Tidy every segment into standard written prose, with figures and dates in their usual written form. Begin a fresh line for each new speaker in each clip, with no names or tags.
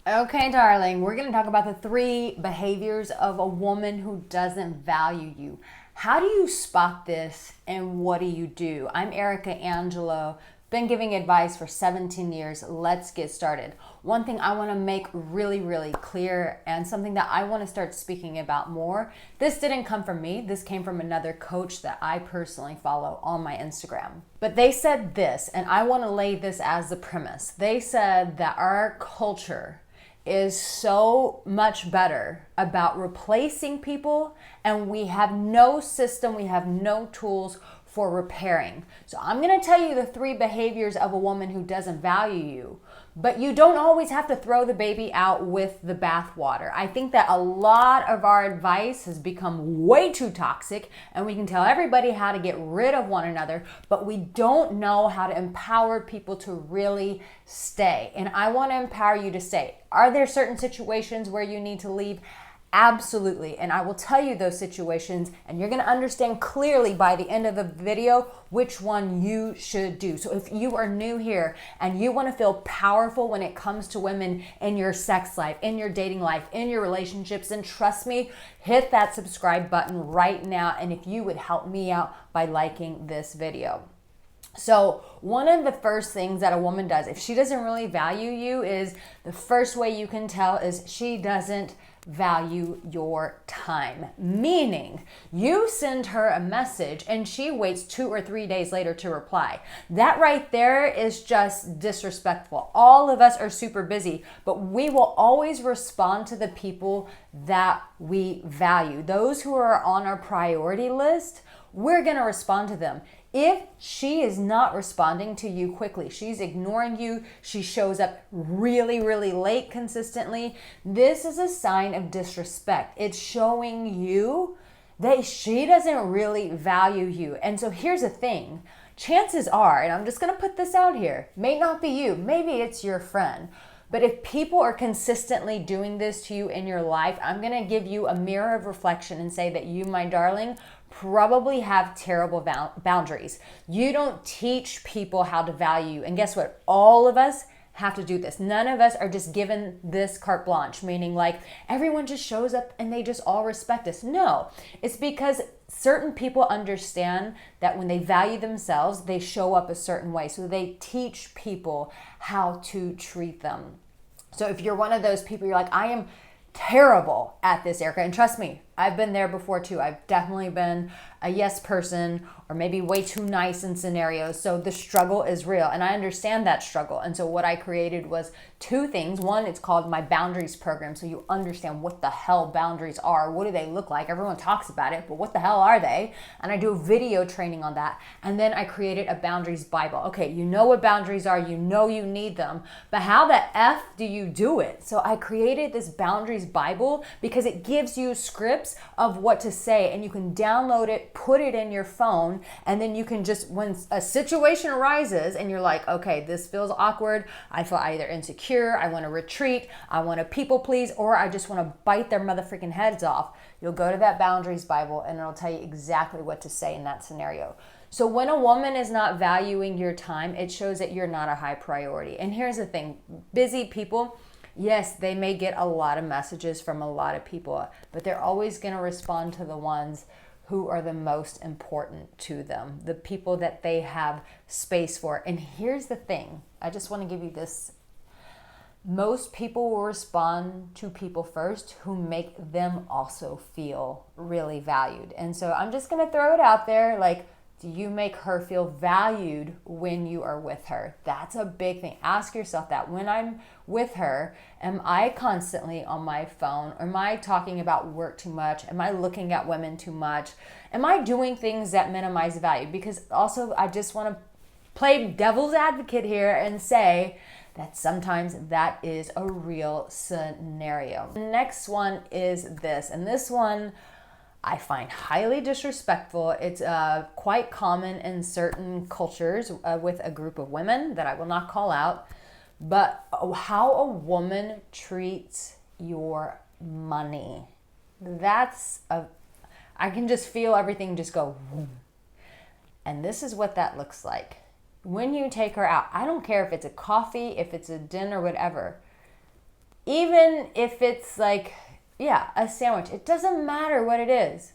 Okay, darling, we're going to talk about the 3 behaviors of a woman who doesn't value you. How do you spot this and what do you do? I'm Arica Angelo, been giving advice for 17 years. Let's get started. One thing I want to make really clear, and something that I want to start speaking about more, this didn't come from me. This came from another coach that I personally follow on my Instagram. But they said this, and I want to lay this as the premise. They said that our culture is so much better about replacing people, and we have no system, we have no tools for repairing. So I'm going to tell you the 3 behaviors of a woman who doesn't value you, but you don't always have to throw the baby out with the bathwater. I think that a lot of our advice has become way too toxic, and we can tell everybody how to get rid of one another, but we don't know how to empower people to really stay. And I want to empower you to stay. Are there certain situations where you need to leave? Absolutely. And I will tell you those situations, and you're going to understand clearly by the end of the video which one you should do. So if you are new here and you want to feel powerful when it comes to women in your sex life, in your dating life, in your relationships, then trust me, hit that subscribe button right now. And if you would help me out by liking this video. So one of the first things that a woman does, if she doesn't really value you, is the first way you can tell is she doesn't value your time. Meaning, you send her a message and she waits 2 or 3 days later to reply. That right there is just disrespectful. All of us are super busy, but we will always respond to the people that we value. Those who are on our priority list, we're going to respond to them. If she is not responding to you quickly, she's ignoring you, she shows up really late consistently, this is a sign of disrespect. It's showing you that she doesn't really value you. And so here's the thing. Chances are, and I'm just going to put this out here, may not be you, maybe it's your friend. But if people are consistently doing this to you in your life, I'm going to give you a mirror of reflection and say that you, my darling, probably have terrible boundaries. You don't teach people how to value. And guess what? All of us have to do this. None of us are just given this carte blanche, meaning like everyone just shows up and they just all respect us. No, it's because certain people understand that when they value themselves, they show up a certain way. So they teach people how to treat them. So if you're one of those people, you're like, I am terrible at this, Arica. And trust me, I've been there before too. I've definitely been a yes person or maybe way too nice in scenarios. So the struggle is real and I understand that struggle. And so what I created was 2 things. One, it's called my boundaries program. So you understand what the hell boundaries are. What do they look like? Everyone talks about it, but what the hell are they? And I do a video training on that. And then I created a boundaries Bible. Okay, you know what boundaries are. You know you need them, but how the F do you do it? So I created this boundaries Bible because it gives you scripts of what to say, and you can download it, put it in your phone, and then you can just, when a situation arises and you're like, okay, this feels awkward, I feel either insecure, I want to retreat, I want to people please, or I just want to bite their motherfucking heads off, you'll go to that boundaries Bible and it'll tell you exactly what to say in that scenario. So when a woman is not valuing your time, it shows that you're not a high priority. And here's the thing, busy people, yes, they may get a lot of messages from a lot of people, but they're always going to respond to the ones who are the most important to them, the people that they have space for. And here's the thing, I just want to give you this. Most people will respond to people first who make them also feel really valued. And so I'm just going to throw it out there, like, do you make her feel valued when you are with her? That's a big thing. Ask yourself that. When I'm with her, am I constantly on my phone? Am I talking about work too much? Am I looking at women too much? Am I doing things that minimize value? Because also, I just want to play devil's advocate here and say that sometimes that is a real scenario. The next one is this, and this one I find highly disrespectful. It's quite common in certain cultures with a group of women that I will not call out, but how a woman treats your money. I can just feel everything just go, whoom. And this is what that looks like. When you take her out, I don't care if it's a coffee, if it's a dinner, whatever. Even even if it's like, yeah, a sandwich, it doesn't matter what it is.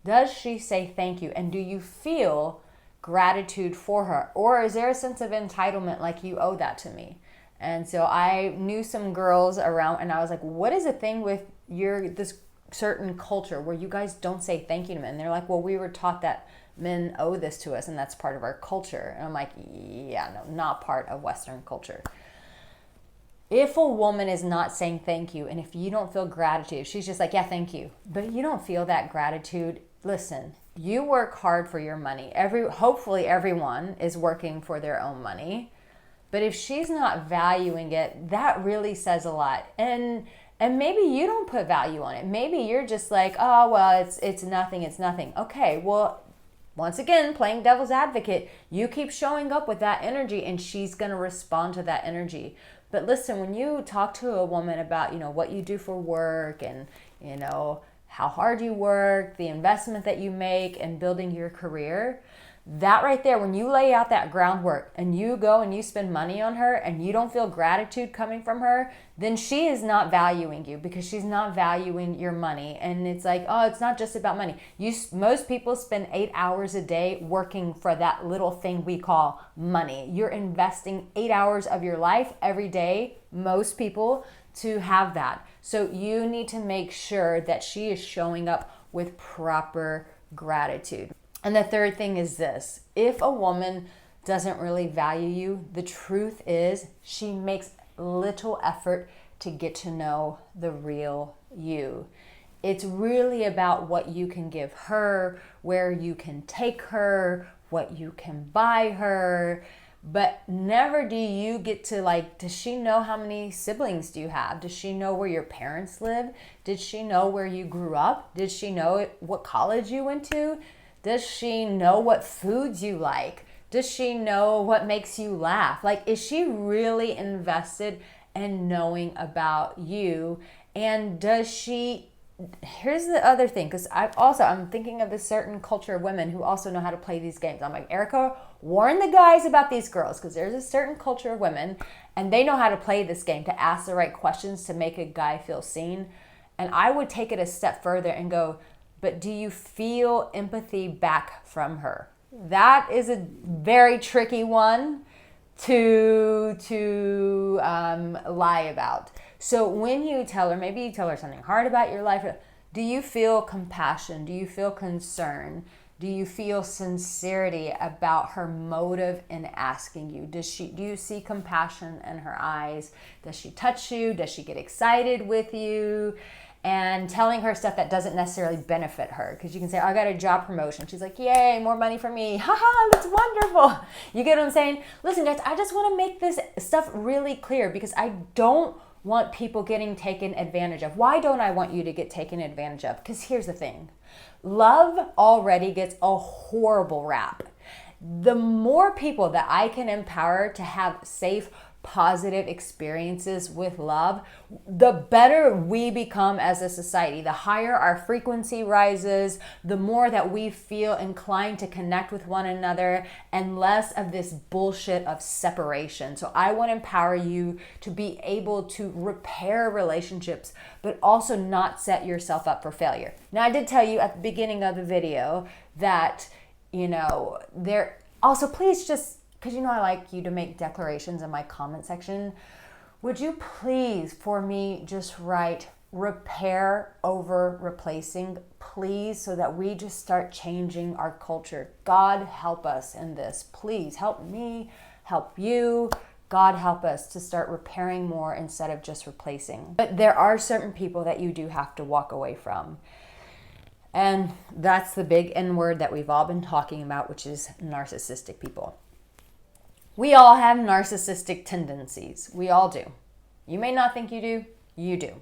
Does she say thank you? And do you feel gratitude for her? Or is there a sense of entitlement, like you owe that to me? And so I knew some girls around, and I was like, what is the thing with this certain culture where you guys don't say thank you to men? And they're like, well, we were taught that men owe this to us and that's part of our culture. And I'm like, yeah, no, not part of Western culture. If a woman is not saying thank you, and if you don't feel gratitude, she's just like, yeah, thank you, but you don't feel that gratitude, listen, you work hard for your money. Hopefully everyone is working for their own money. But if she's not valuing it, that really says a lot. And maybe you don't put value on it. Maybe you're just like, oh, well, it's nothing, it's nothing. Okay, well, once again, playing devil's advocate, you keep showing up with that energy and she's going to respond to that energy. But listen, when you talk to a woman about, what you do for work and, how hard you work, the investment that you make in building your career, that right there, when you lay out that groundwork and you go and you spend money on her and you don't feel gratitude coming from her, then she is not valuing you because she's not valuing your money. And it's like, oh, it's not just about money. Most people spend 8 hours a day working for that little thing we call money. You're investing 8 hours of your life every day, most people, to have that. So you need to make sure that she is showing up with proper gratitude. And the third thing is this: if a woman doesn't really value you, the truth is she makes little effort to get to know the real you. It's really about what you can give her, where you can take her, what you can buy her. But never do you get to does she know how many siblings do you have? Does she know where your parents live? Did she know where you grew up? Did she know what college you went to? Does she know what foods you like? Does she know what makes you laugh? Is she really invested in knowing about you? And does she, here's the other thing, because I'm thinking of this certain culture of women who also know how to play these games. I'm like, Arica, warn the guys about these girls, because there's a certain culture of women and they know how to play this game, to ask the right questions to make a guy feel seen. And I would take it a step further and go, but do you feel empathy back from her? That is a very tricky one to lie about. So when you tell her, maybe you tell her something hard about your life, do you feel compassion? Do you feel concern? Do you feel sincerity about her motive in asking you? Do you see compassion in her eyes? Does she touch you? Does she get excited with you? And telling her stuff that doesn't necessarily benefit her. Because you can say, I got a job promotion. She's like, yay, more money for me. Haha, that's wonderful. You get what I'm saying? Listen, guys, I just want to make this stuff really clear because I don't want people getting taken advantage of. Why don't I want you to get taken advantage of? Because here's the thing. Love already gets a horrible rap. The more people that I can empower to have safe, positive experiences with love, the better we become as a society. The higher our frequency rises, the more that we feel inclined to connect with one another and less of this bullshit of separation. So I want to empower you to be able to repair relationships, but also not set yourself up for failure. Now, I did tell you at the beginning of the video that, there also, please just, because I like you to make declarations in my comment section. Would you please, for me, just write repair over replacing, please, so that we just start changing our culture. God help us in this. Please help me, help you. God help us to start repairing more instead of just replacing. But there are certain people that you do have to walk away from. And that's the big N word that we've all been talking about, which is narcissistic people. We all have narcissistic tendencies. We all do. You may not think you do. You do.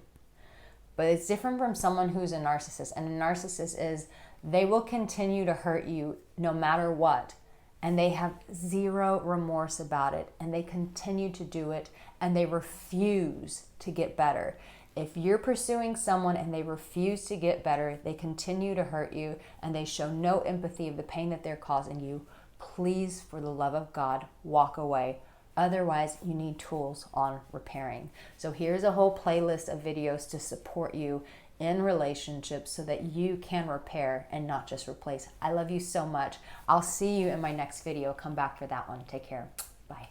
But it's different from someone who's a narcissist. And a narcissist is they will continue to hurt you no matter what. And they have zero remorse about it. And they continue to do it. And they refuse to get better. If you're pursuing someone and they refuse to get better, they continue to hurt you, and they show no empathy of the pain that they're causing you, please, for the love of God, walk away. Otherwise, you need tools on repairing. So here's a whole playlist of videos to support you in relationships so that you can repair and not just replace. I love you so much. I'll see you in my next video. Come back for that one. Take care. Bye.